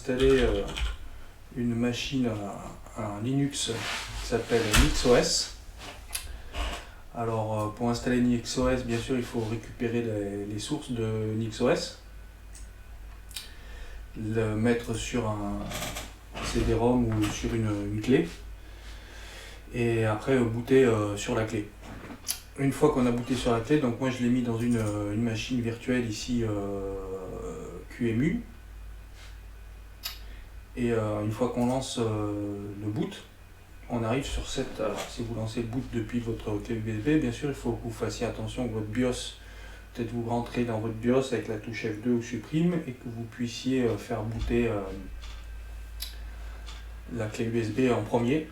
installer une machine, un Linux qui s'appelle NixOS. Alors pour installer NixOS, bien sûr, il faut récupérer les sources de NixOS, le mettre sur un CD-ROM ou sur une clé, et après booter sur la clé. Une fois qu'on a booté sur la clé, donc moi je l'ai mis dans une machine virtuelle ici QEMU, et une fois qu'on lance le boot, on arrive sur cette. Alors si vous lancez le boot depuis votre clé USB, bien sûr il faut que vous fassiez attention que votre BIOS, peut-être vous rentrez dans votre BIOS avec la touche F2 ou supprime, et que vous puissiez faire booter la clé USB en premier,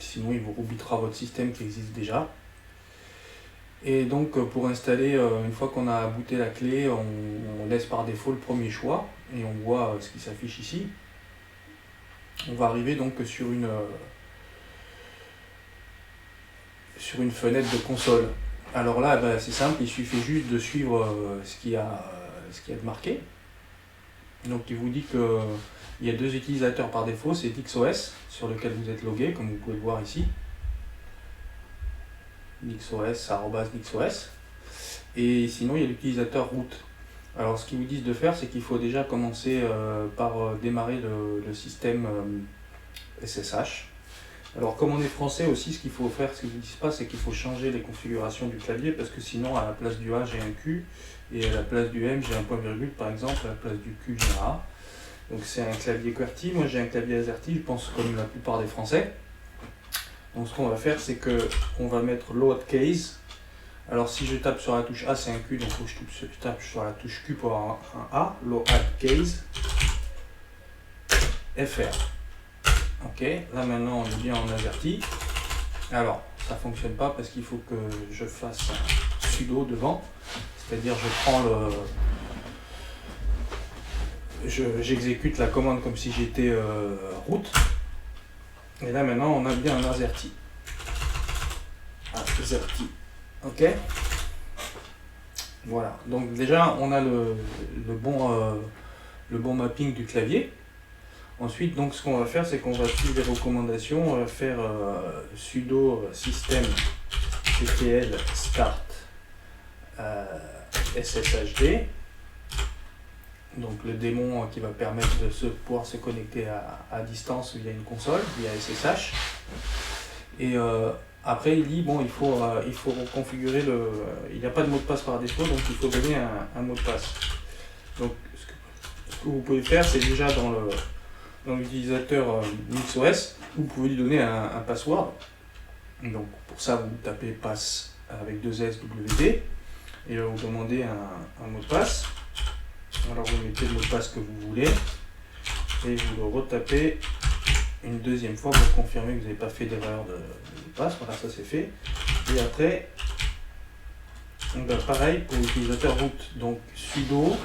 sinon il vous rebootera votre système qui existe déjà. Et donc pour installer, une fois qu'on a booté la clé, on laisse par défaut le premier choix et on voit ce qui s'affiche ici. On va arriver donc sur une fenêtre de console. Alors là, c'est simple, il suffit juste de suivre ce qu'il y a de marqué. Donc il vous dit qu'il y a 2 utilisateurs par défaut, c'est NixOS sur lequel vous êtes logué, comme vous pouvez le voir ici. NixOS, @NixOS, et sinon il y a l'utilisateur root. Alors ce qu'ils vous disent de faire, c'est qu'il faut déjà commencer par démarrer le système SSH. Alors comme on est français aussi, ce qu'il faut faire, ce qu'ils ne disent pas, c'est qu'il faut changer les configurations du clavier, parce que sinon à la place du A j'ai un Q, et à la place du M j'ai un point virgule par exemple, à la place du Q j'ai un A. Donc c'est un clavier QWERTY, moi j'ai un clavier AZERTY, je pense comme la plupart des Français. Donc ce qu'on va faire, c'est qu'on va mettre lowercase. Alors si je tape sur la touche A, c'est un Q, donc il faut que je tape sur la touche Q pour avoir un A, lowercase FR. Ok, là maintenant on est bien en AZERTY. Alors ça fonctionne pas parce qu'il faut que je fasse un sudo devant, c'est-à-dire je prends j'exécute la commande comme si j'étais root. Et là maintenant on a bien un AZERTY. AZERTY. Ok. Voilà. Donc déjà on a le bon mapping du clavier. Ensuite donc ce qu'on va faire, c'est qu'on va suivre les recommandations. On va faire sudo system ctl start sshd. Donc le démon qui va permettre de pouvoir se connecter à distance via une console, via SSH. Et après il dit bon, il faut reconfigurer il n'y a pas de mot de passe par défaut, donc il faut donner un mot de passe. Donc ce que vous pouvez faire, c'est déjà dans l'utilisateur NixOS, vous pouvez lui donner un password. Donc pour ça vous tapez pass avec 2 S WD et vous demandez un mot de passe. Alors vous mettez le mot de passe que vous voulez et vous le retapez une deuxième fois pour confirmer que vous n'avez pas fait d'erreur de mot de passe. Voilà, ça c'est fait. Et après, pareil pour l'utilisateur root, donc sudo,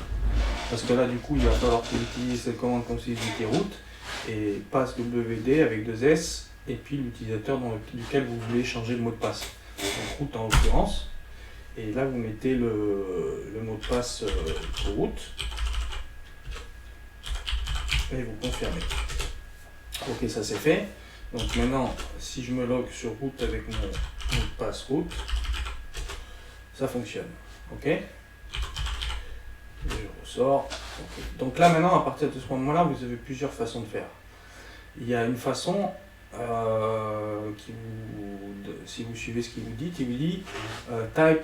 parce que là du coup il va falloir que vous utilisez cette commande comme si vous étiez root, et passe wd avec 2 S et puis l'utilisateur duquel vous voulez changer le mot de passe. Donc root en l'occurrence. Et là vous mettez le mot de passe root et vous confirmez. Ok, ça c'est fait. Donc maintenant si je me log sur root avec mon mot de passe root, ça fonctionne. Ok, et je ressors. Okay. Donc là maintenant, à partir de ce moment là, vous avez plusieurs façons de faire. Il y a une façon si vous suivez ce qu'il vous dit, il vous dit type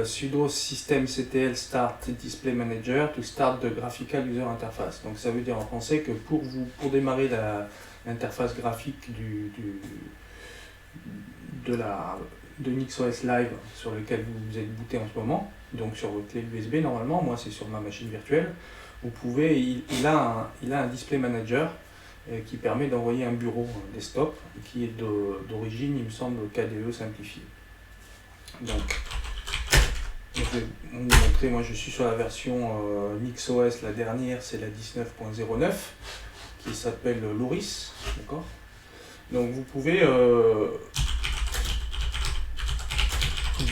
sudo systemctl start display manager to start the graphical user interface. Donc ça veut dire en français que pour démarrer l'interface graphique de NixOS Live sur lequel vous êtes booté en ce moment, donc sur votre clé USB normalement, moi c'est sur ma machine virtuelle, vous pouvez, il a un display manager qui permet d'envoyer un bureau desktop qui est d'origine, il me semble, KDE simplifié. Donc, je vais vous montrer, moi je suis sur la version NixOS, la dernière c'est la 19.09 qui s'appelle Loris, d'accord. Donc vous pouvez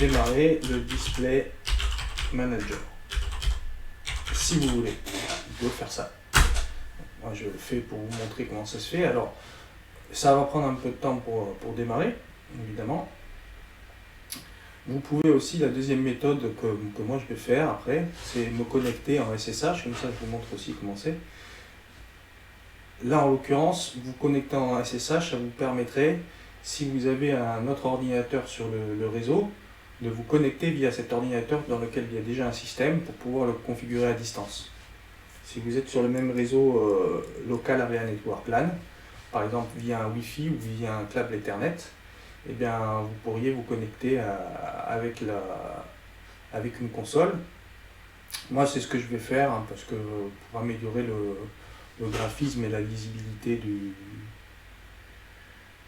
démarrer le display manager si vous voulez, vous pouvez faire ça. Moi, je le fais pour vous montrer comment ça se fait. Alors, ça va prendre un peu de temps pour démarrer, évidemment. Vous pouvez aussi, la deuxième méthode que moi je vais faire après, c'est me connecter en SSH, comme ça je vous montre aussi comment c'est. Là en l'occurrence, vous connecter en SSH, ça vous permettrait, si vous avez un autre ordinateur sur le réseau, de vous connecter via cet ordinateur dans lequel il y a déjà un système pour pouvoir le configurer à distance. Si vous êtes sur le même réseau local Area Network LAN, par exemple via un Wi-Fi ou via un câble Ethernet, eh bien, vous pourriez vous connecter avec une console. Moi, c'est ce que je vais faire hein, parce que pour améliorer le graphisme et la lisibilité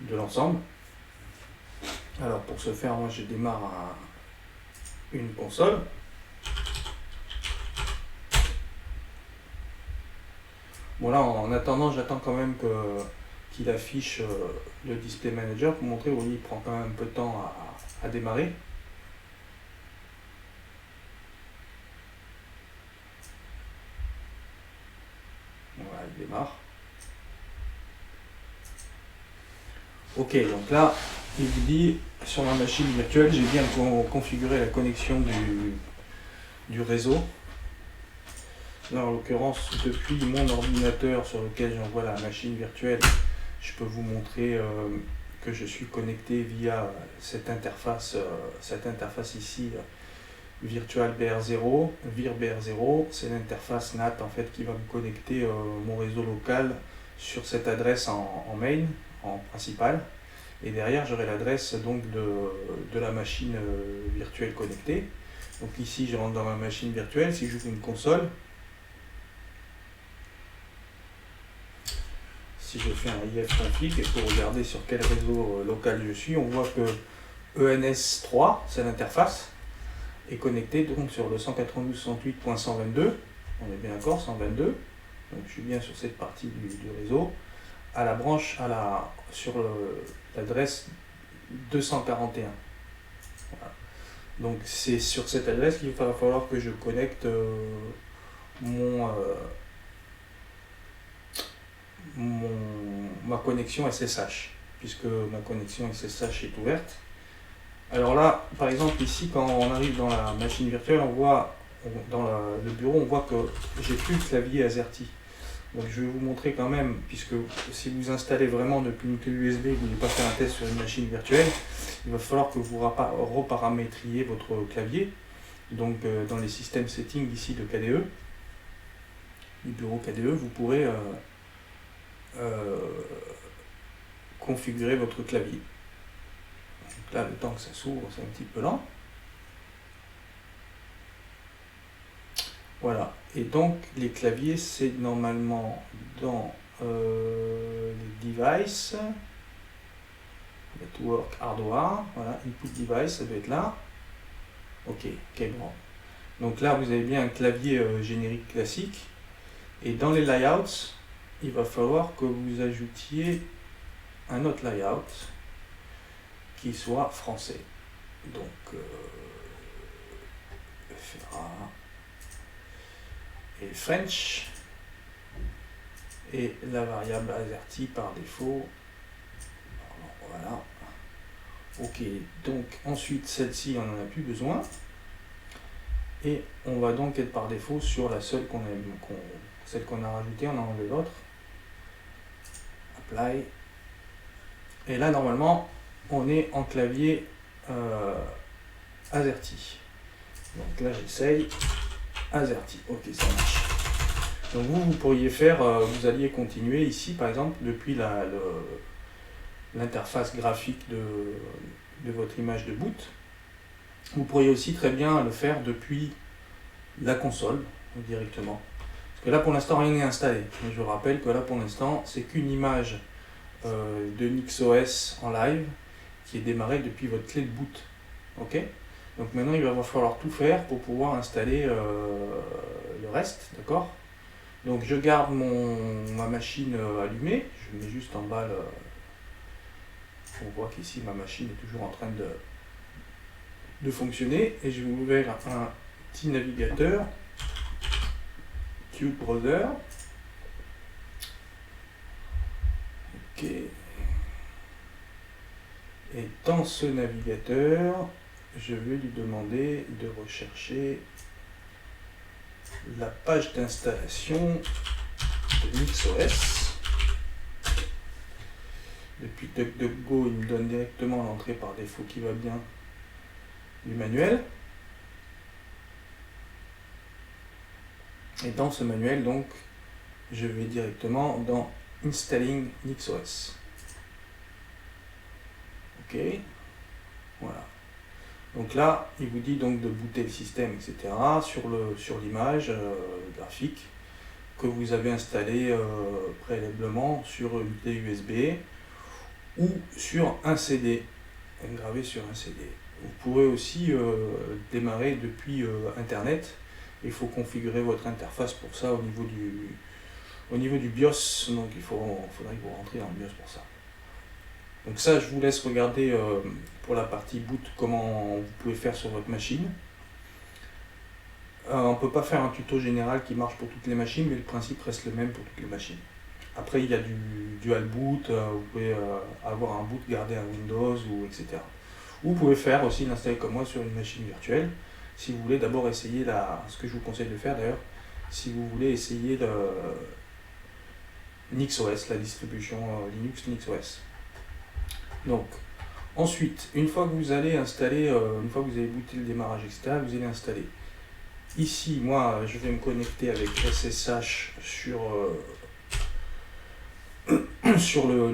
de l'ensemble. Alors, pour ce faire, moi, je démarre une console. Bon, là, en attendant, j'attends quand même qu'il affiche le display manager pour montrer où il prend quand même un peu de temps à démarrer. Voilà, il démarre. Ok, donc là, il vous dit sur ma machine virtuelle, j'ai bien configuré la connexion du réseau. Là, en l'occurrence, depuis mon ordinateur sur lequel j'envoie la machine virtuelle, je peux vous montrer que je suis connecté via cette interface ici, Virtual BR0, VirBR0. C'est l'interface NAT en fait qui va me connecter mon réseau local sur cette adresse en main, en principal. Et derrière, j'aurai l'adresse donc de la machine virtuelle connectée. Donc ici, je rentre dans ma machine virtuelle. Si j'ouvre une console, si je fais un ifconfig et pour regarder sur quel réseau local je suis, on voit que ENS3, c'est l'interface, est connecté donc sur le 192.168.122. On est bien d'accord, 122. Donc je suis bien sur cette partie du réseau. À la branche, sur l'adresse 241. Voilà. Donc c'est sur cette adresse qu'il va falloir que je connecte ma connexion SSH, puisque ma connexion SSH est ouverte. Alors là, par exemple ici, quand on arrive dans la machine virtuelle, on voit dans le bureau, on voit que j'ai plus le clavier AZERTY. Donc je vais vous montrer quand même, puisque si vous installez vraiment depuis une clé USB, vous n'avez pas fait un test sur une machine virtuelle, il va falloir que vous reparamétriez votre clavier. Donc dans les systèmes settings ici de KDE, du bureau KDE, vous pourrez configurer votre clavier. Donc là, le temps que ça s'ouvre, c'est un petit peu lent. Voilà, et donc les claviers, c'est normalement dans les devices, network hardware, voilà, input device, ça doit être là. Ok, bon. Donc là, vous avez bien un clavier générique classique, et dans les layouts, il va falloir que vous ajoutiez un autre layout qui soit français. Donc, FRA et French, et la variable AZERTY par défaut. Voilà. Ok, donc ensuite celle-ci, on n'en a plus besoin. Et on va donc être par défaut sur la seule celle qu'on a rajoutée, on a enlevé l'autre. Apply. Et là, normalement, on est en clavier AZERTY. Donc là, j'essaye AZERTY. Ok, ça marche. Donc vous pourriez faire, vous alliez continuer ici, par exemple, depuis l'interface graphique de votre image de boot. Vous pourriez aussi très bien le faire depuis la console, directement. Parce que là, pour l'instant, rien n'est installé. Mais je vous rappelle que là, pour l'instant, c'est qu'une image de NixOS en live qui est démarrée depuis votre clé de boot. Ok ? Donc maintenant, il va falloir tout faire pour pouvoir installer le reste, d'accord ? Donc je garde ma machine allumée, je mets juste en bas on voit qu'ici ma machine est toujours en train de fonctionner, et je vais ouvrir un petit navigateur, Qt Browser, Et dans ce navigateur, je vais lui demander de rechercher la page d'installation de NixOS. Depuis DuckDuckGo, il me donne directement l'entrée par défaut qui va bien du manuel. Et dans ce manuel, donc, je vais directement dans Installing NixOS. Ok, voilà. Donc là, il vous dit donc de booter le système, etc. sur l'image graphique que vous avez installé préalablement sur une clé USB ou sur un CD, gravé sur un CD. Vous pourrez aussi démarrer depuis Internet. Il faut configurer votre interface pour ça au niveau du BIOS, donc faudrait que vous rentriez dans le BIOS pour ça. Donc ça, je vous laisse regarder pour la partie boot comment vous pouvez faire sur votre machine. On ne peut pas faire un tuto général qui marche pour toutes les machines, mais le principe reste le même pour toutes les machines. Après, il y a du dual boot, vous pouvez avoir un boot gardé à Windows, etc. Vous pouvez faire aussi l'installer comme moi sur une machine virtuelle. Si vous voulez d'abord essayer ce que je vous conseille de faire d'ailleurs, si vous voulez essayer le NixOS, la distribution Linux NixOS. Donc, ensuite, une fois que vous allez installer, une fois que vous avez booté le démarrage, etc., vous allez installer. Ici, moi, je vais me connecter avec SSH sur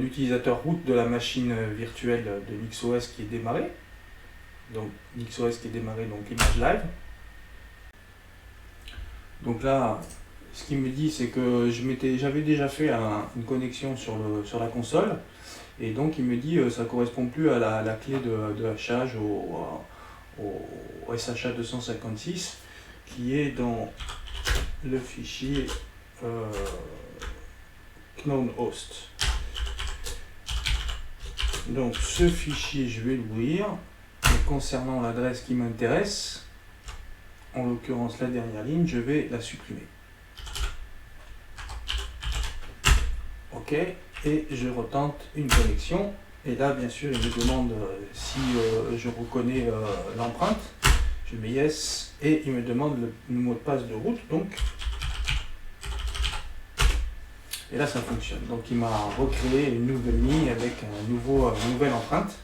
l'utilisateur root de la machine virtuelle de NixOS qui est démarrée. Donc, NixOS qui est démarré, donc l'image live. Donc là, ce qu'il me dit, c'est que j'avais déjà fait une connexion sur la console. Et donc il me dit ça ne correspond plus à la clé de hachage au SHA 256 qui est dans le fichier Gnome Host. Donc ce fichier, je vais l'ouvrir. Concernant l'adresse qui m'intéresse, en l'occurrence la dernière ligne, je vais la supprimer. Ok. Et je retente une connexion et là bien sûr il me demande si je reconnais l'empreinte, je mets yes et il me demande le mot de passe de route, donc et là ça fonctionne. Donc il m'a recréé une nouvelle ligne avec une nouvelle empreinte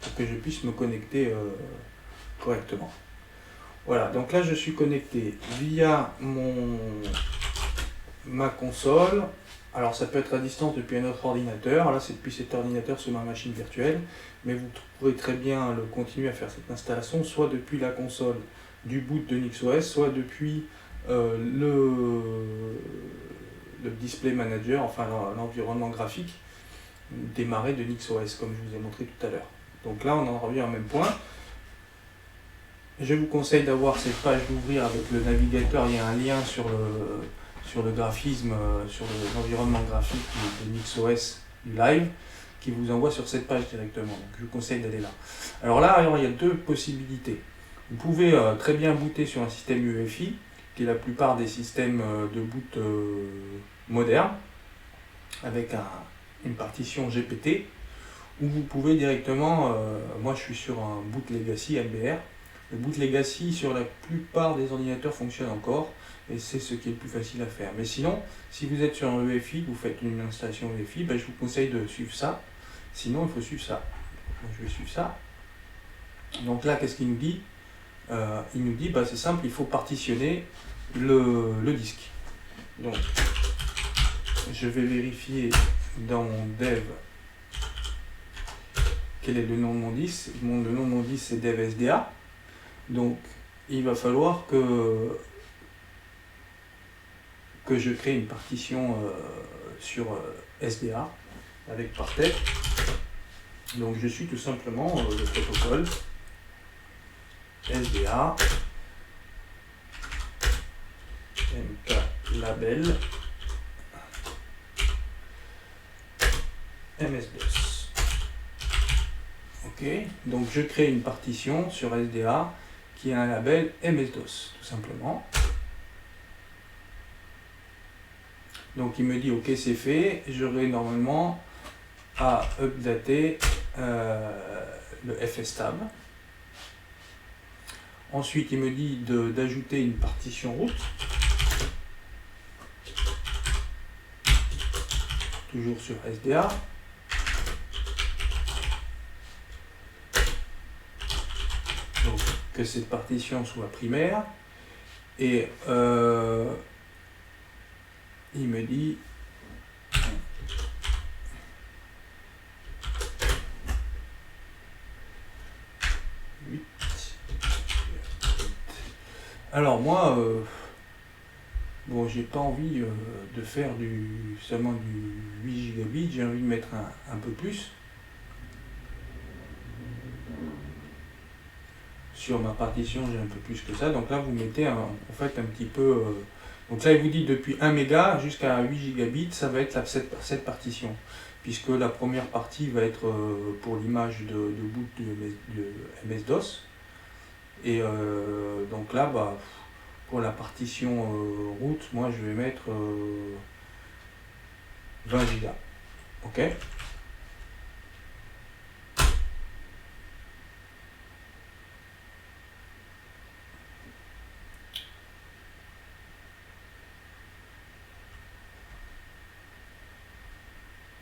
pour que je puisse me connecter correctement. Voilà, donc là je suis connecté via ma console. Alors ça peut être à distance depuis un autre ordinateur, là c'est depuis cet ordinateur sur ma machine virtuelle, mais vous pourrez très bien continuer à faire cette installation, soit depuis la console du boot de NixOS, soit depuis le display manager, enfin l'environnement graphique démarré de NixOS, comme je vous ai montré tout à l'heure. Donc là on en revient au même point. Je vous conseille d'avoir cette page d'ouvrir avec le navigateur, il y a un lien sur le graphisme, sur l'environnement graphique de NixOS du live, qui vous envoie sur cette page directement. Donc je vous conseille d'aller là. Alors là, il y a deux possibilités. Vous pouvez très bien booter sur un système UEFI, qui est la plupart des systèmes de boot modernes, avec une partition GPT, ou vous pouvez directement, moi je suis sur un boot legacy MBR. Le boot legacy sur la plupart des ordinateurs fonctionne encore, et c'est ce qui est le plus facile à faire. Mais sinon, si vous êtes sur un EFI, vous faites une installation EFI, je vous conseille de suivre ça. Sinon, il faut suivre ça. Donc, je vais suivre ça. Donc là, qu'est-ce qu'il nous dit? Il nous dit, c'est simple, il faut partitionner le disque. Donc, je vais vérifier dans mon dev quel est le nom de mon disque. Le nom de mon disque, c'est dev SDA. Donc, il va falloir que je crée une partition sur SDA avec Partec. Donc je suis tout simplement le protocole SDA MK label MS-DOS. Ok, donc je crée une partition sur SDA qui a un label MS-DOS tout simplement. Donc il me dit ok, c'est fait, j'aurai normalement à updater le FSTab. Ensuite, il me dit d'ajouter une partition route. Toujours sur SDA. Donc, que cette partition soit primaire. Et il me dit alors moi, bon, j'ai pas envie de faire seulement du 8 gigabits, j'ai envie de mettre un peu plus sur ma partition, j'ai un peu plus que ça. Donc là, vous mettez en fait un petit peu. Donc là, il vous dit depuis 1 méga jusqu'à 8 gigabits, ça va être cette partition, puisque la première partie va être pour l'image de boot de MS-DOS. Et donc là, bah, pour la partition route, moi je vais mettre 20 gigas. Ok.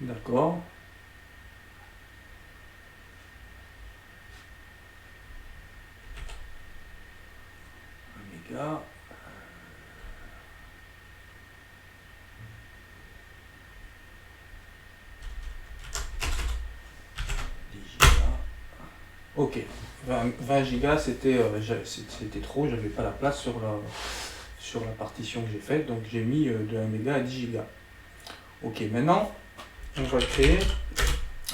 D'accord. Méga. Ok, 20 gigas c'était trop, j'avais pas la place sur la partition que j'ai faite, donc j'ai mis de 1 méga à 10 gigas. Ok, maintenant on va créer,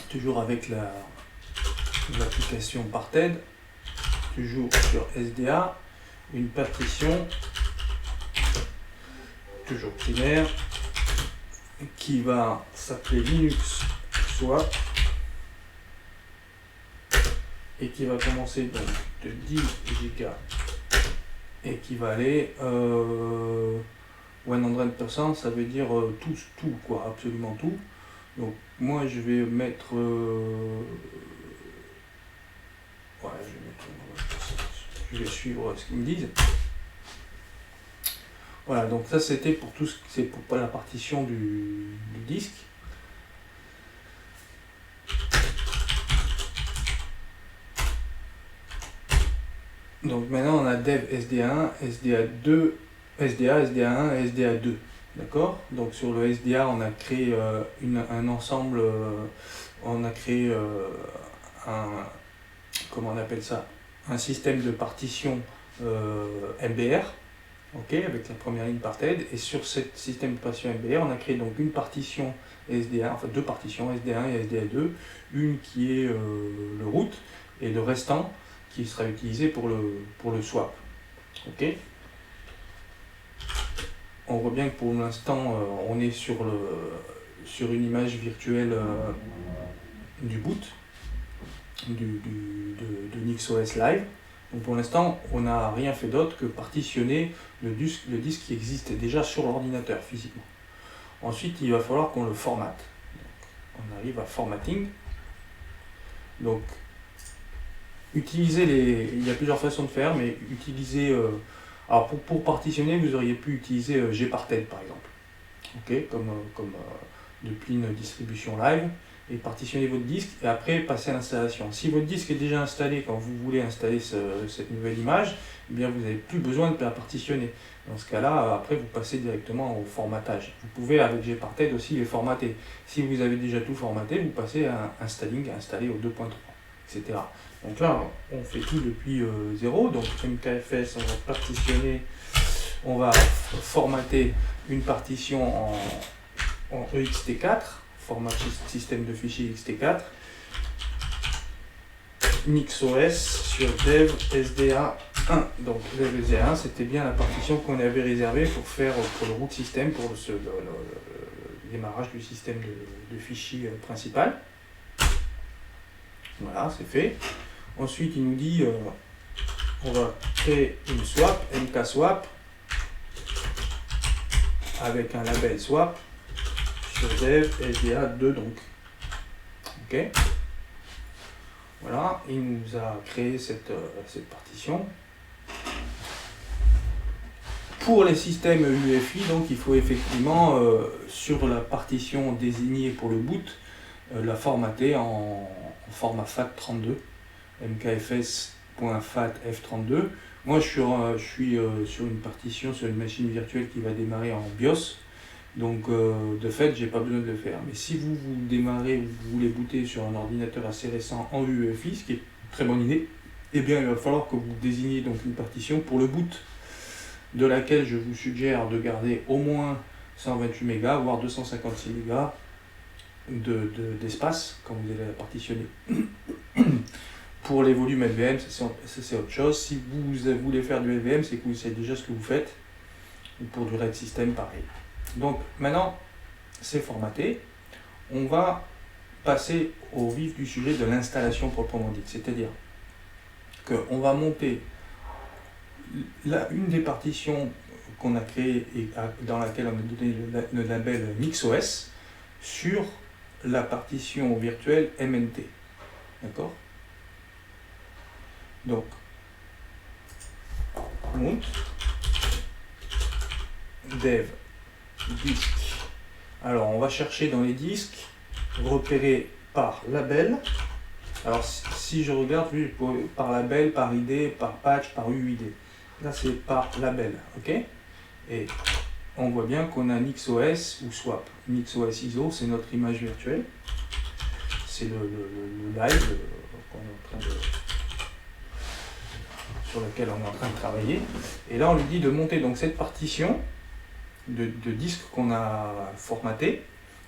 toujours avec l'application Parted, toujours sur SDA, une partition, toujours primaire, qui va s'appeler Linux Swap, et qui va commencer donc de 10 gigas et qui va aller 100%, ça veut dire tout quoi, absolument tout. Donc moi je vais mettre voilà, je vais suivre ce qu'ils me disent. Voilà, donc ça c'était pour tout ce c'est pour la partition du disque. Donc maintenant on a dev SDA1, SDA2, SDA, SDA1 et SDA2. D'accord? Donc sur le SDA on a créé un ensemble, on a créé comment on appelle ça? Un système de partition MBR, ok, avec la première ligne Parted, et sur ce système de partition MBR on a créé donc une partition SDA, enfin deux partitions, SDA1 et SDA2, une qui est le root et le restant qui sera utilisé pour le swap. Ok. On voit bien que pour l'instant on est sur une image virtuelle du boot de NixOS Live. Donc pour l'instant on n'a rien fait d'autre que partitionner le disque qui existe déjà sur l'ordinateur physiquement. Ensuite il va falloir qu'on le formate. Donc, on arrive à formatting. Donc il y a plusieurs façons de faire, mais utiliser, alors pour partitionner, vous auriez pu utiliser Gparted par exemple, ok, comme depuis une distribution live, et partitionner votre disque et après passer à l'installation. Si votre disque est déjà installé quand vous voulez installer cette nouvelle image, eh bien vous n'avez plus besoin de la partitionner. Dans ce cas-là, après vous passez directement au formatage. Vous pouvez avec Gparted aussi les formater. Si vous avez déjà tout formaté, vous passez à installing, à installer au 2.3, etc. Donc là, on fait tout depuis 0. Donc MKFS, on va partitionner, on va formater une partition en ext4, format système de fichiers ext4, NixOS sur dev SDA1. Donc dev SDA1, c'était bien la partition qu'on avait réservée pour le root system, pour le démarrage du système de fichiers principal. Voilà, c'est fait. Ensuite, il nous dit on va créer une swap, mkswap, avec un label swap sur dev SDA2 donc. Ok. Voilà. voilà, il nous a créé cette partition. Pour les systèmes UEFI, donc il faut effectivement, sur la partition désignée pour le boot, la formater en format FAT32, mkfs.fatf32. Moi je suis sur une partition, sur une machine virtuelle qui va démarrer en BIOS, donc de fait j'ai pas besoin de le faire. Mais si vous démarrez, vous voulez booter sur un ordinateur assez récent en UEFI, ce qui est une très bonne idée, eh bien il va falloir que vous désigniez donc une partition pour le boot, de laquelle je vous suggère de garder au moins 128 mégas, voire 256 mégas d'espace quand vous allez la partitionner. Pour les volumes LVM, c'est autre chose. Si vous voulez faire du LVM, c'est que vous savez déjà ce que vous faites. Ou pour du RAID system, pareil. Donc maintenant, c'est formaté. On va passer au vif du sujet de l'installation proprement dite. C'est-à-dire qu'on va monter une des partitions qu'on a créées et dans laquelle on a donné le label MixOS sur la partition virtuelle MNT. D'accord? Donc, mount, dev, disque. Alors, on va chercher dans les disques, repérer par label. Alors, si je regarde, oui, par label, par ID, par patch, par UID. Là, c'est par label, ok? Et on voit bien qu'on a NixOS ou Swap. NixOS ISO, c'est notre image virtuelle. C'est le live qu'on est en train de... sur lequel on est en train de travailler. Et là, on lui dit de monter donc cette partition de disque qu'on a formaté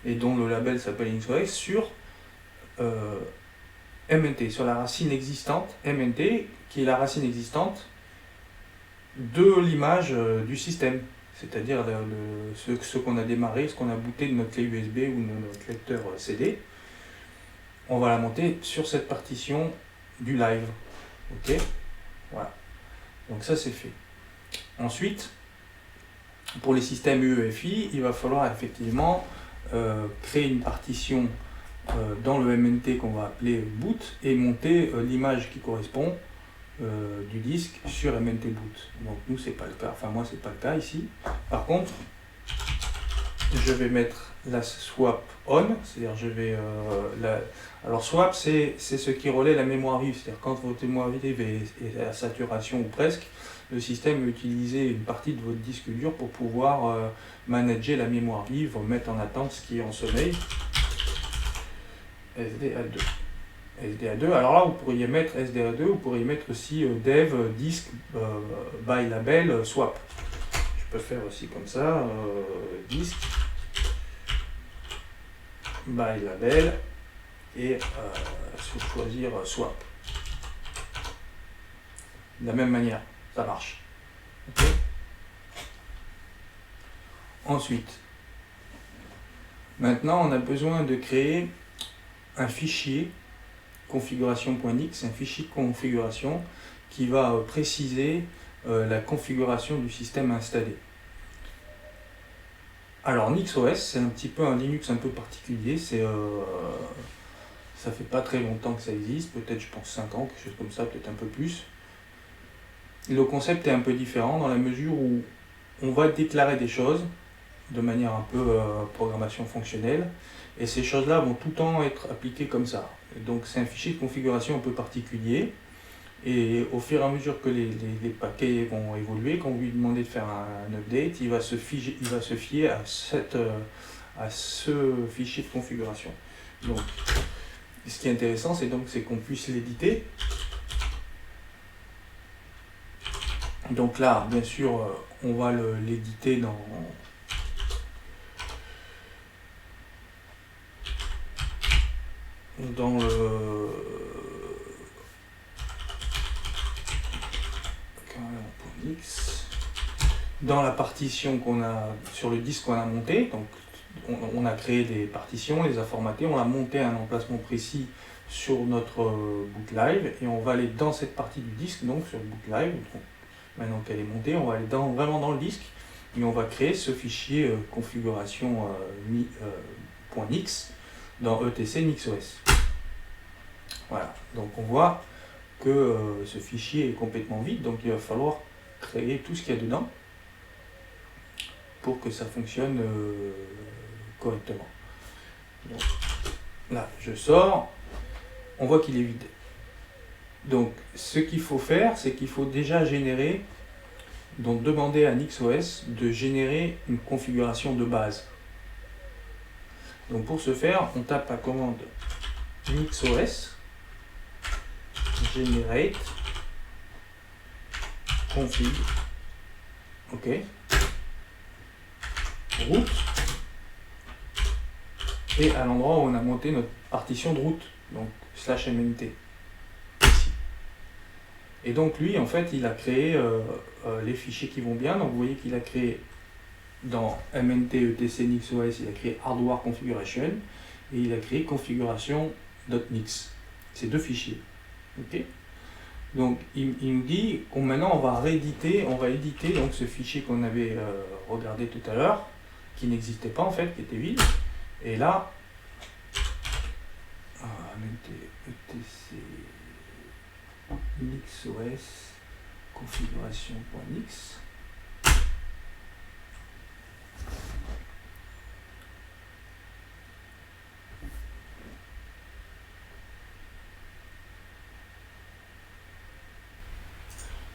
et dont le label s'appelle NixOS sur MNT, sur la racine existante, MNT, qui est la racine existante de l'image du système, c'est-à-dire ce qu'on a démarré, ce qu'on a booté de notre clé USB ou de notre lecteur CD. On va la monter sur cette partition du live. Ok, voilà. Donc ça c'est fait. Ensuite, pour les systèmes UEFI, il va falloir effectivement créer une partition dans le MNT qu'on va appeler boot et monter l'image qui correspond du disque sur MNT boot. Donc nous c'est pas le cas, enfin moi c'est pas le cas ici. Par contre, je vais mettre la swap on, c'est-à-dire je vais alors swap c'est ce qui relaie la mémoire vive, c'est-à-dire quand votre mémoire vive est à saturation ou presque, le système va utiliser une partie de votre disque dur pour pouvoir manager la mémoire vive, mettre en attente ce qui est en sommeil. SDA2. SDA2, alors là vous pourriez mettre SDA2, vous pourriez mettre aussi dev, disque, by label, swap. Je peux faire aussi comme ça, disque, by label, et choisir swap. De la même manière, ça marche. Okay. Ensuite, maintenant on a besoin de créer un fichier configuration.nix, un fichier de configuration qui va préciser la configuration du système installé. Alors NixOS, c'est un petit peu un Linux un peu particulier, ça fait pas très longtemps que ça existe, peut-être je pense 5 ans, quelque chose comme ça, peut-être un peu plus. Le concept est un peu différent dans la mesure où on va déclarer des choses de manière un peu programmation fonctionnelle, et ces choses-là vont tout le temps être appliquées comme ça. Donc c'est un fichier de configuration un peu particulier, et au fur et à mesure que les paquets vont évoluer, quand vous lui demandez de faire un update, il va se fier à ce fichier de configuration. Donc ce qui est intéressant, c'est qu'on puisse l'éditer. Donc là, bien sûr, on va l'éditer dans le dans la partition qu'on a sur le disque qu'on a monté. Donc on a créé des partitions, les a formatées, on a monté à un emplacement précis sur notre boot live et on va aller dans cette partie du disque, donc sur le boot live. Donc, maintenant qu'elle est montée, on va aller vraiment dans le disque et on va créer ce fichier configuration .nix dans etc NixOS. Voilà, donc on voit que ce fichier est complètement vide, donc il va falloir créer tout ce qu'il y a dedans pour que ça fonctionne correctement. Donc, là, je sors, on voit qu'il est vide. Donc, ce qu'il faut faire, c'est qu'il faut déjà générer, donc demander à NixOS de générer une configuration de base. Donc, pour ce faire, on tape la commande NixOS generate config, ok, route, et à l'endroit où on a monté notre partition de route, donc /mnt ici. Et donc lui, en fait, il a créé les fichiers qui vont bien. Donc vous voyez qu'il a créé dans mnt etc nixos, il a créé hardware configuration et il a créé configuration.nix. C'est deux fichiers. Ok. Donc il nous dit que maintenant on va rééditer, on va éditer donc ce fichier qu'on avait regardé tout à l'heure, qui n'existait pas en fait, qui était vide. Et là, etc nixos configuration.nix.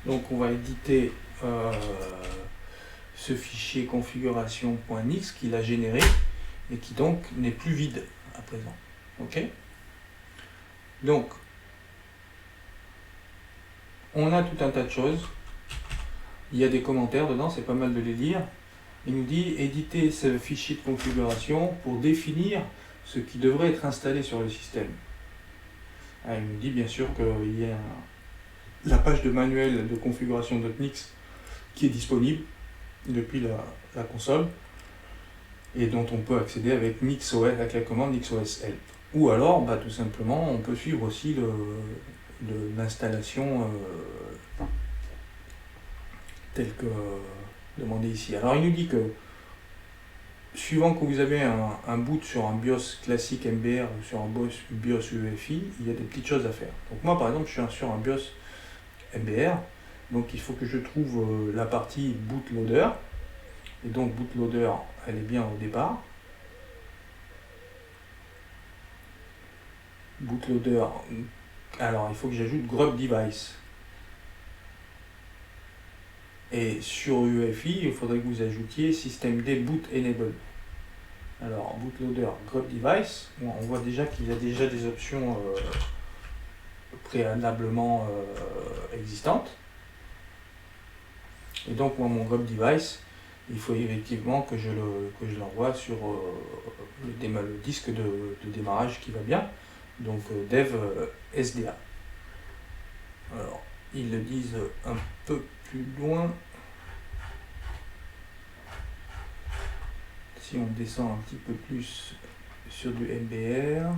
Donc on va éditer ce fichier configuration.nix qu'il a généré et qui donc n'est plus vide à présent. Ok. Donc on a tout un tas de choses. Il y a des commentaires dedans, c'est pas mal de les lire. Il nous dit éditer ce fichier de configuration pour définir ce qui devrait être installé sur le système. Il nous dit bien sûr qu'il y a la page de manuel de configuration.nix qui est disponible depuis la console et dont on peut accéder avec NixOS, avec la commande NixOS help. Ou alors, tout simplement, on peut suivre aussi l'installation telle que demandé ici. Alors il nous dit que suivant que vous avez un boot sur un BIOS classique MBR ou sur un BIOS UEFI, il y a des petites choses à faire. Donc moi par exemple je suis sur un BIOS MBR, donc il faut que je trouve la partie bootloader, et donc bootloader elle est bien au départ. Bootloader, alors il faut que j'ajoute grub device. Et sur UEFI, il faudrait que vous ajoutiez systemd boot enable. Alors bootloader grub device, on voit déjà qu'il y a déjà des options préalablement existantes. Et donc moi mon grub device, il faut effectivement que je l'envoie sur le disque de démarrage qui va bien, donc dev SDA. Alors ils le disent un peu plus loin. Si on descend un petit peu plus sur du MBR,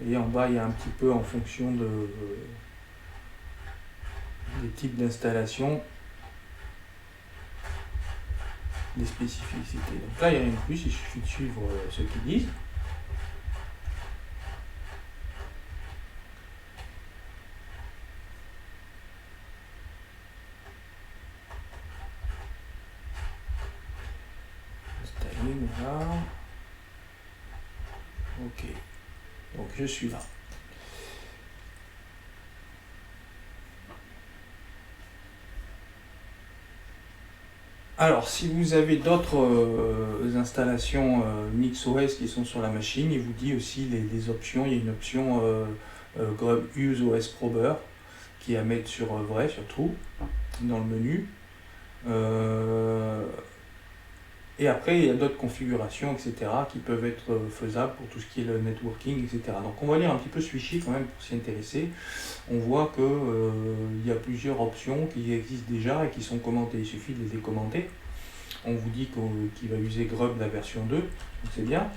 et en bas il y a un petit peu en fonction des types d'installation, des spécificités. Donc là il n'y a rien de plus, il suffit de suivre ce qu'ils disent. Installer, voilà. Ok, donc je suis là. Alors, si vous avez d'autres installations NixOS qui sont sur la machine, il vous dit aussi les options. Il y a une option grub use OS prober qui est à mettre sur vrai, sur true, dans le menu. Et après, il y a d'autres configurations, etc., qui peuvent être faisables pour tout ce qui est le networking, etc. Donc, on va lire un petit peu ce fichier quand même pour s'y intéresser. On voit qu'il y a plusieurs options qui existent déjà et qui sont commentées. Il suffit de les commenter. On vous dit qu'il va user grub la version 2, donc c'est bien.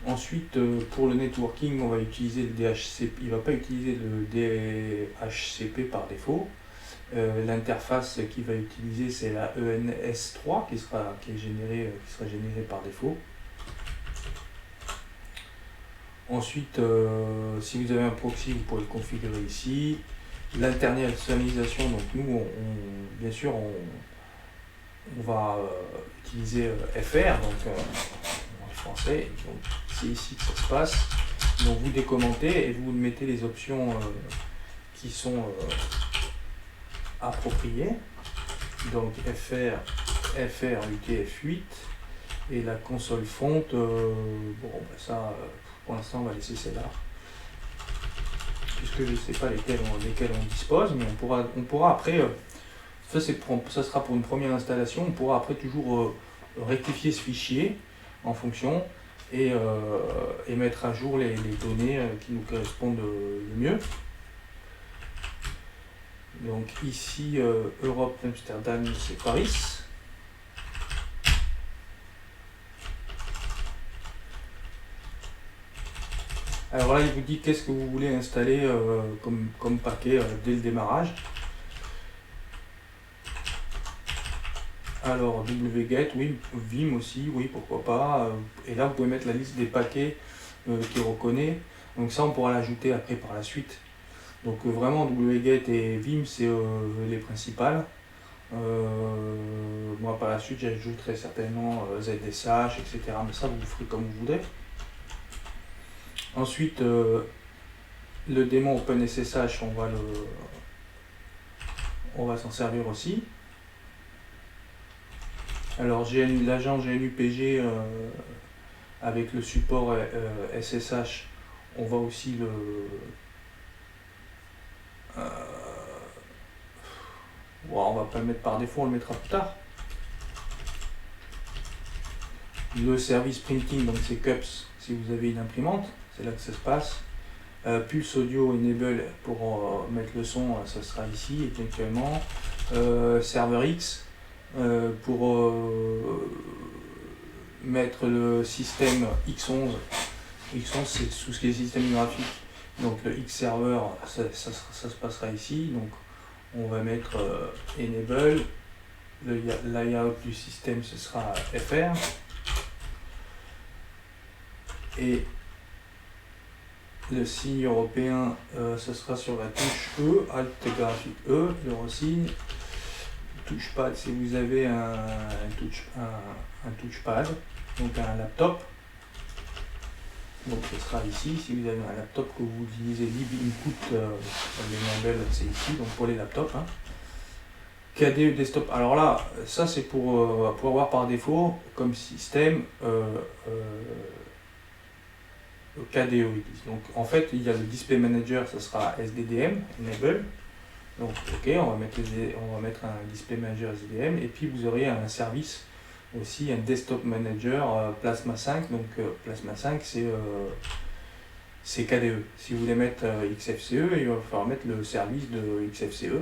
Ensuite, pour le networking, on va utiliser le DHCP. Il ne va pas utiliser le DHCP par défaut. L'interface qu'il va utiliser, c'est la ENS3 qui sera générée par défaut. Ensuite, si vous avez un proxy, vous pourrez le configurer ici. L'internationalisation, donc nous, bien sûr, on va utiliser FR, donc en français. C'est ici que ça se passe. Donc vous décommentez et vous mettez les options qui sont appropriées. Donc FR, UTF-8 et la console fonte. Ça, pour l'instant, on va laisser celle-là, puisque je ne sais pas lesquelles on dispose, mais on pourra après. Ça sera pour une première installation. On pourra après toujours rectifier ce fichier en fonction et mettre à jour les données qui nous correspondent le mieux. Donc ici, Europe, Amsterdam, c'est Paris. Alors là, il vous dit qu'est-ce que vous voulez installer comme paquet dès le démarrage. Alors wget, oui, Vim aussi, oui, pourquoi pas. Et là, vous pouvez mettre la liste des paquets qu'il reconnaît. Donc ça, on pourra l'ajouter après par la suite. Donc vraiment, wget et Vim, c'est les principales. Moi, par la suite, j'ajouterai certainement ZSH, etc. Mais ça, vous ferez comme vous voudrez. Ensuite, le démon OpenSSH, on va s'en servir aussi. Alors l'agent GNU-PG avec le support SSH, on va aussi on va pas le mettre par défaut, on le mettra plus tard. Le service printing, donc c'est CUPS si vous avez une imprimante, c'est là que ça se passe. Pulse Audio Enable pour mettre le son, ça sera ici éventuellement. Server X pour mettre le système X11. X11 c'est tout ce qui est système graphique. Donc le X server, ça se passera ici. Donc on va mettre Enable. Le layout du système, ce sera FR. Et le signe européen, ce sera sur la touche E, Alt graphique E, le resigne. Touchpad, si vous avez un touchpad, donc un laptop, donc ce sera ici. Si vous avez un laptop que vous utilisez LibInput, les labels, c'est ici, donc pour les laptops. KDE Desktop, alors là, ça c'est pour avoir par défaut comme système KDE. Donc en fait, il y a le Display Manager, ça sera SDDM, Enable. Donc ok, on va mettre un Display Manager SDDM, et puis vous aurez un service aussi, un Desktop Manager Plasma 5. Donc Plasma 5 c'est KDE. Si vous voulez mettre XFCE, il va falloir mettre le service de XFCE.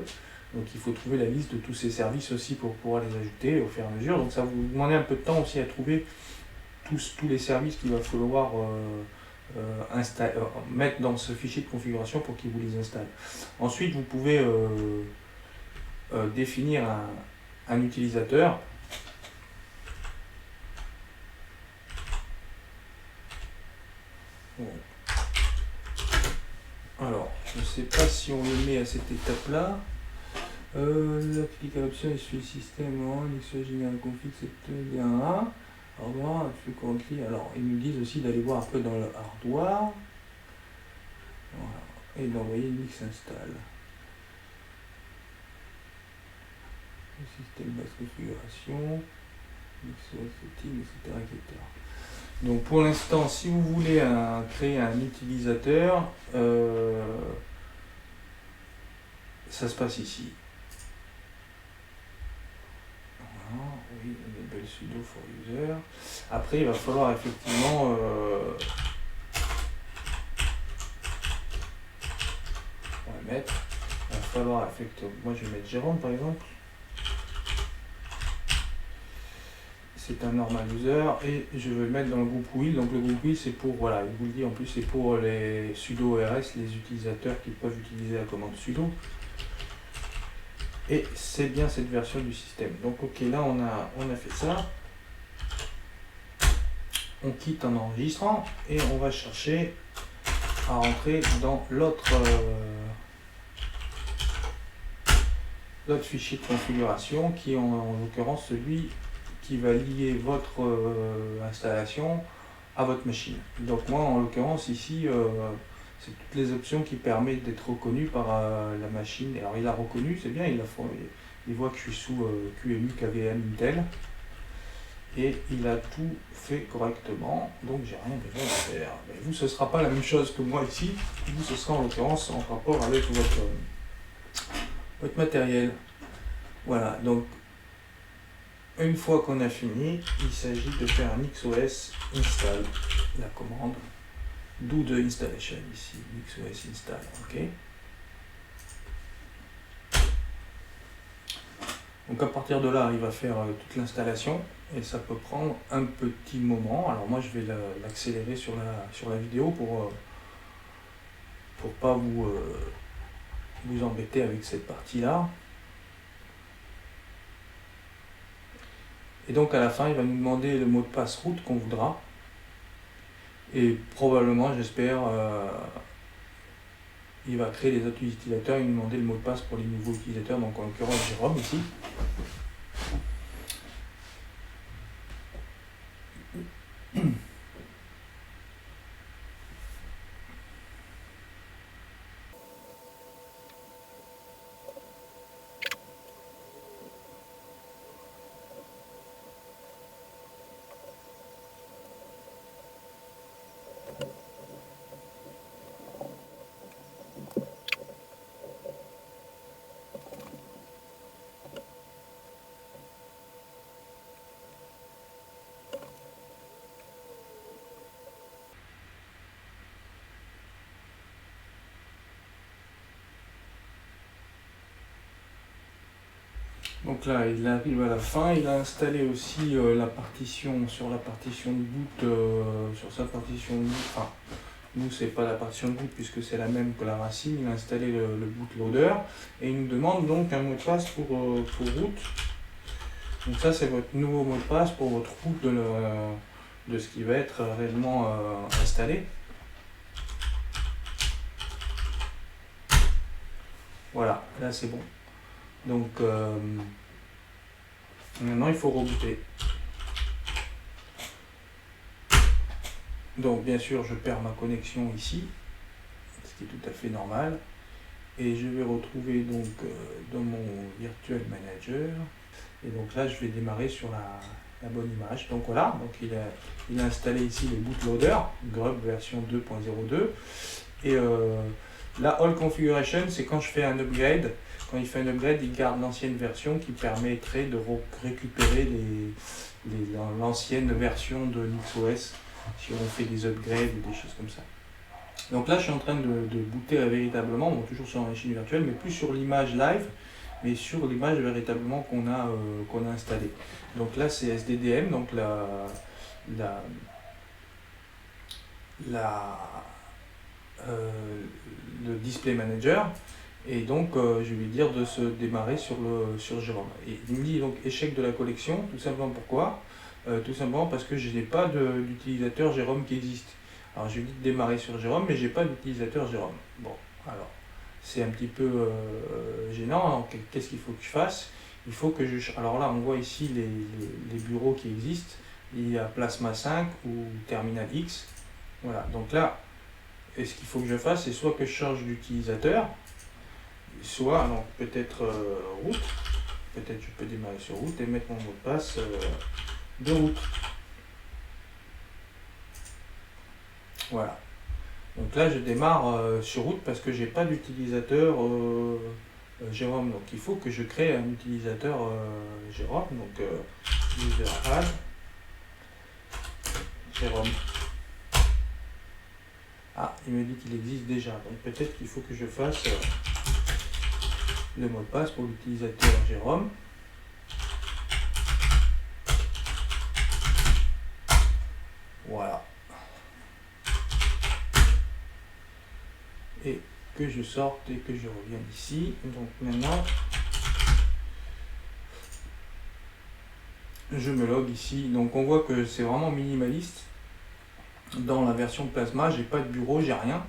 Donc il faut trouver la liste de tous ces services aussi pour pouvoir les ajouter au fur et à mesure. Donc ça va vous demander un peu de temps aussi à trouver tous les services qu'il va falloir mettre dans ce fichier de configuration pour qu'il vous les installe. Ensuite, vous pouvez définir un utilisateur. Bon. Alors, je ne sais pas si on le met à cette étape-là. L'application est sur le système, général config, c'est bien là. Hardware, alors ils nous disent aussi d'aller voir un peu dans le hardware, voilà, et d'envoyer Linux install. Le système basse configuration, setting, etc., etc. Donc pour l'instant, si vous voulez créer un utilisateur, ça se passe ici. Oui, enable sudo for user. Après, il va falloir effectivement on va mettre. Il va falloir effectivement. Moi, je vais mettre Jérôme par exemple. C'est un normal user et je vais le mettre dans le groupe will. Donc le groupe will, c'est pour, voilà, il vous le dit en plus, c'est pour les sudo rs, les utilisateurs qui peuvent utiliser la commande sudo. Et c'est bien cette version du système. Donc ok, là on a fait ça. On quitte en enregistrant et on va chercher à rentrer dans l'autre fichier de configuration qui est en l'occurrence celui qui va lier votre installation à votre machine. Donc moi en l'occurrence ici c'est toutes les options qui permettent d'être reconnu par la machine. Alors il a reconnu, c'est bien, il voit que je suis sous QEMU KVM Intel et il a tout fait correctement, donc j'ai rien besoin de faire. Mais vous ce sera pas la même chose que moi ici, vous ce sera en l'occurrence en rapport avec votre matériel. Voilà, donc une fois qu'on a fini, il s'agit de faire un XOS install, la commande, do the installation ici, XOS install, ok. Donc à partir de là, il va faire toute l'installation et ça peut prendre un petit moment. Alors moi je vais l'accélérer sur la vidéo pour pas vous embêter avec cette partie-là. Et donc à la fin, il va nous demander le mot de passe route qu'on voudra. Et probablement, j'espère, il va créer les autres utilisateurs et nous demander le mot de passe pour les nouveaux utilisateurs, donc en l'occurrence Jérôme ici. Donc là, il arrive à la fin, il a installé aussi la partition sur la partition de boot, sur sa partition de boot. Enfin, nous, c'est pas la partition de boot puisque c'est la même que la racine. Il a installé le bootloader et il nous demande donc un mot de passe pour root. Donc ça, c'est votre nouveau mot de passe pour votre route de ce qui va être réellement installé. Voilà, là c'est bon. Donc maintenant il faut rebooter. Donc bien sûr je perds ma connexion ici, ce qui est tout à fait normal. Et je vais retrouver donc dans mon Virtual Manager. Et donc là je vais démarrer sur la bonne image. Donc voilà, donc il a installé ici le bootloader, Grub version 2.02. Et la All Configuration, c'est quand je fais un upgrade. Quand il fait un upgrade, il garde l'ancienne version qui permettrait de récupérer l'ancienne version de NixOS si on fait des upgrades ou des choses comme ça. Donc là, je suis en train de booter véritablement, bon, toujours sur la machine virtuelle, mais plus sur l'image live, mais sur l'image véritablement qu'on a installée. Donc là, c'est SDDM, donc le Display Manager. Et donc je vais lui dire de se démarrer sur Jérôme. Et il me dit donc échec de la collection, tout simplement pourquoi tout simplement parce que je n'ai pas d'utilisateur Jérôme qui existe. Alors je lui dis de démarrer sur Jérôme, mais j'ai pas d'utilisateur Jérôme. Bon, alors c'est un petit peu gênant. Alors qu'est-ce qu'il faut que je fasse? Il faut que alors là on voit ici les bureaux qui existent. Il y a Plasma 5 ou Terminal X. Voilà, donc là, ce qu'il faut que je fasse, c'est soit que je change d'utilisateur, soit, alors peut-être route, peut-être je peux démarrer sur route et mettre mon mot de passe de route. Voilà. Donc là je démarre sur route parce que j'ai pas d'utilisateur Jérôme. Donc il faut que je crée un utilisateur Jérôme. Donc user add Jérôme. Ah, il me dit qu'il existe déjà. Donc peut-être qu'il faut que je fasse le mot de passe pour l'utilisateur Jérôme. Voilà. Et que je sorte et que je revienne ici. Donc maintenant, je me log ici. Donc on voit que c'est vraiment minimaliste. Dans la version Plasma, j'ai pas de bureau, j'ai rien.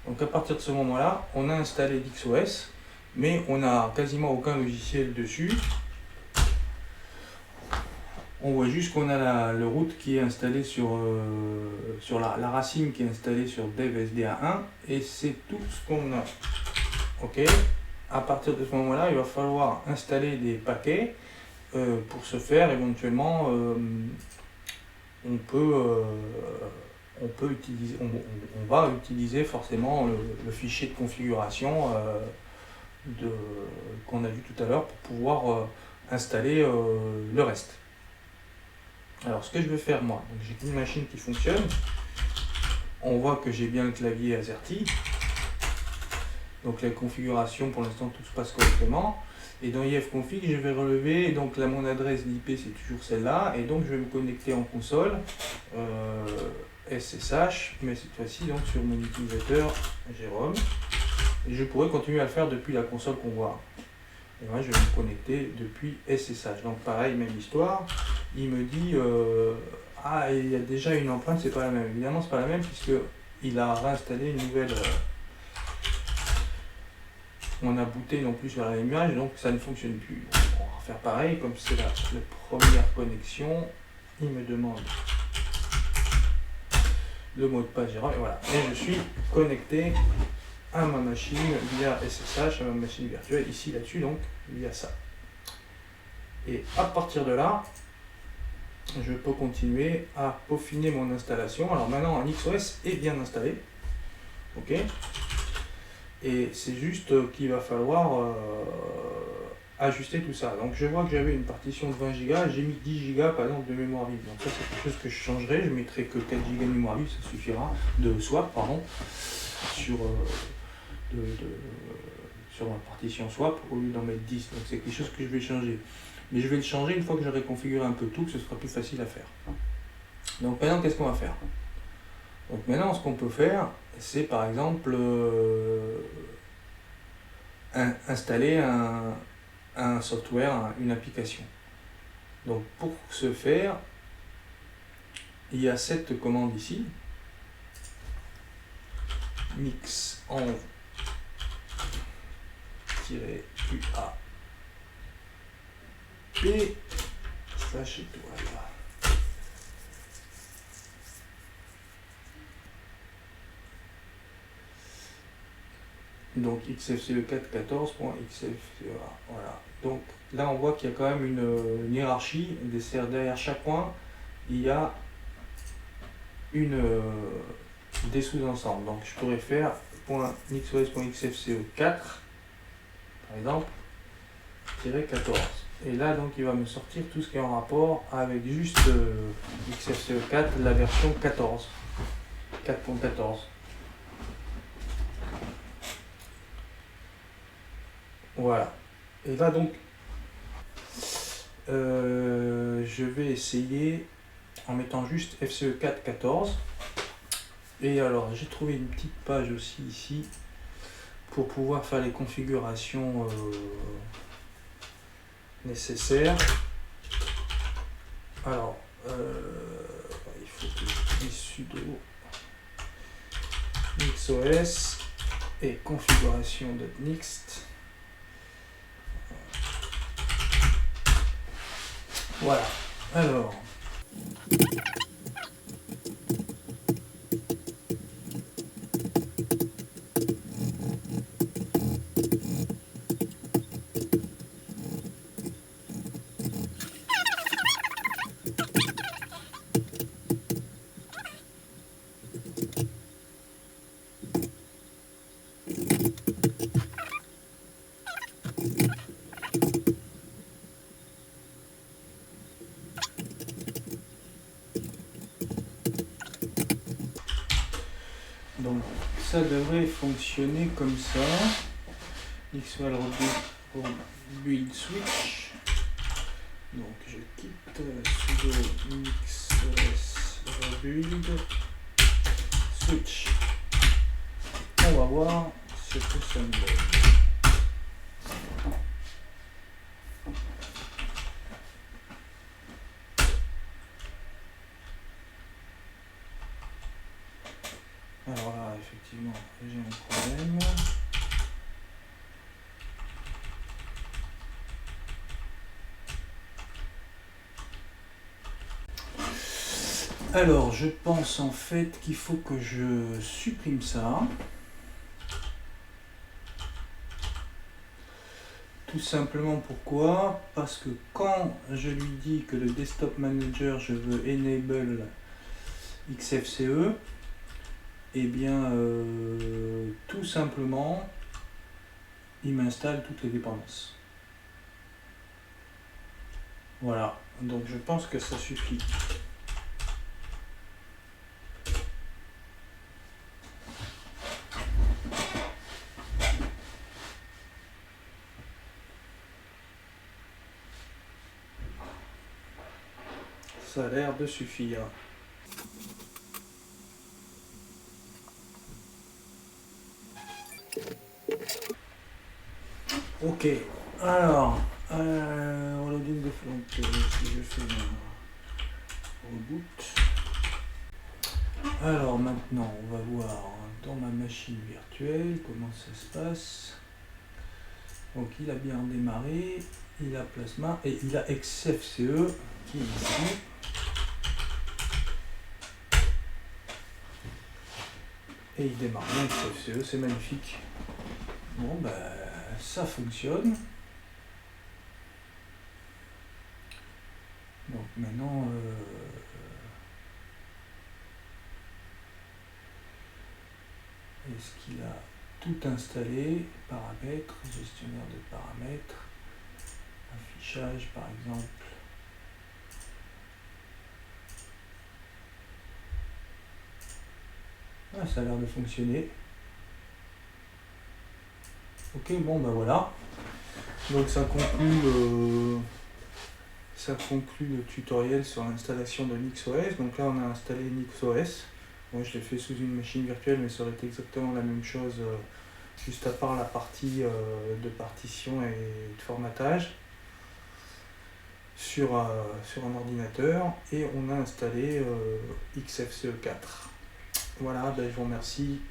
Donc à partir de ce moment-là, on a installé l'XOS, mais on n'a quasiment aucun logiciel dessus. On voit juste qu'on a le root qui est installé sur la racine qui est installée sur dev SDA1 et c'est tout ce qu'on a. Ok. À partir de ce moment-là, il va falloir installer des paquets. Pour ce faire, éventuellement, on va utiliser forcément le fichier de configuration qu'on a vu tout à l'heure pour pouvoir installer le reste. Alors ce que je vais faire moi, j'ai une machine qui fonctionne, on voit que j'ai bien le clavier AZERTY, donc la configuration pour l'instant tout se passe correctement, et dans ifconfig je vais relever, donc là mon adresse d'IP c'est toujours celle-là, et donc je vais me connecter en console, SSH, mais cette fois-ci donc sur mon utilisateur Jérôme, et je pourrais continuer à le faire depuis la console qu'on voit. Et moi je vais me connecter depuis SSH. Donc pareil, même histoire. Il me dit ah, il y a déjà une empreinte, c'est pas la même. Évidemment c'est pas la même puisque il a réinstallé une nouvelle. On a booté non plus sur la même image, donc ça ne fonctionne plus. On va faire pareil, comme c'est la première connexion, il me demande le mot de passe Jérôme, et voilà. Et je suis connecté à ma machine via SSH, à ma machine virtuelle, ici là-dessus, donc via ça. Et à partir de là, je peux continuer à peaufiner mon installation. Alors maintenant, un XOS est bien installé. Ok. Et c'est juste qu'il va falloir ajuster tout ça. Donc je vois que j'avais une partition de 20 Go, j'ai mis 10 Go par exemple de mémoire vive. Donc ça c'est quelque chose que je changerai, je mettrai que 4 Go de mémoire vive, ça suffira, de swap pardon, sur ma partition swap au lieu d'en mettre 10. Donc c'est quelque chose que je vais changer. Mais je vais le changer une fois que j'aurai configuré un peu tout, que ce sera plus facile à faire. Donc maintenant qu'est-ce qu'on va faire? Donc maintenant ce qu'on peut faire, c'est par exemple installer un software, une application. Donc pour ce faire, il y a cette commande ici, mixenv -UA P slash étoile. Donc xfce4.14.xfce, voilà. Donc là on voit qu'il y a quand même une hiérarchie, derrière chaque point il y a des sous-ensembles. Donc je pourrais faire .xos.xfce4 par exemple, -14. Et là donc il va me sortir tout ce qui est en rapport avec juste xfce4, la version 14, 4.14. Voilà. Et là donc, je vais essayer en mettant juste FCE4.14. Et alors, j'ai trouvé une petite page aussi ici pour pouvoir faire les configurations nécessaires. Alors, il faut que je dise sudo XOS et configuration.next. Voilà, alors. Donc ça devrait fonctionner comme ça. XOL build switch. Donc je quitte sudo xos rebuild switch. On va voir ce que ça me donne. Alors là, effectivement, j'ai un problème. Alors, je pense en fait qu'il faut que je supprime ça. Tout simplement pourquoi? Parce que quand je lui dis que le Desktop Manager, je veux enable XFCE, et bien tout simplement, il m'installe toutes les dépendances. Voilà, donc je pense que ça suffit. Ça a l'air de suffire. Ok, alors, reloading de donc, si je fais un reboot. Alors maintenant, on va voir dans ma machine virtuelle comment ça se passe. Donc il a bien démarré, il a Plasma et il a XFCE qui est ici. Et il démarre bien XFCE, c'est magnifique. Bon ben ça fonctionne. Donc maintenant est-ce qu'il a tout installé? Paramètres, gestionnaire de paramètres, affichage par exemple. Ah, ça a l'air de fonctionner. Ok, bon ben voilà. Donc ça conclut le tutoriel sur l'installation de NixOS. Donc là on a installé NixOS. Moi je l'ai fait sous une machine virtuelle, mais ça aurait été exactement la même chose, juste à part la partie de partition et de formatage sur un ordinateur. Et on a installé XFCE 4. Voilà, ben, je vous remercie.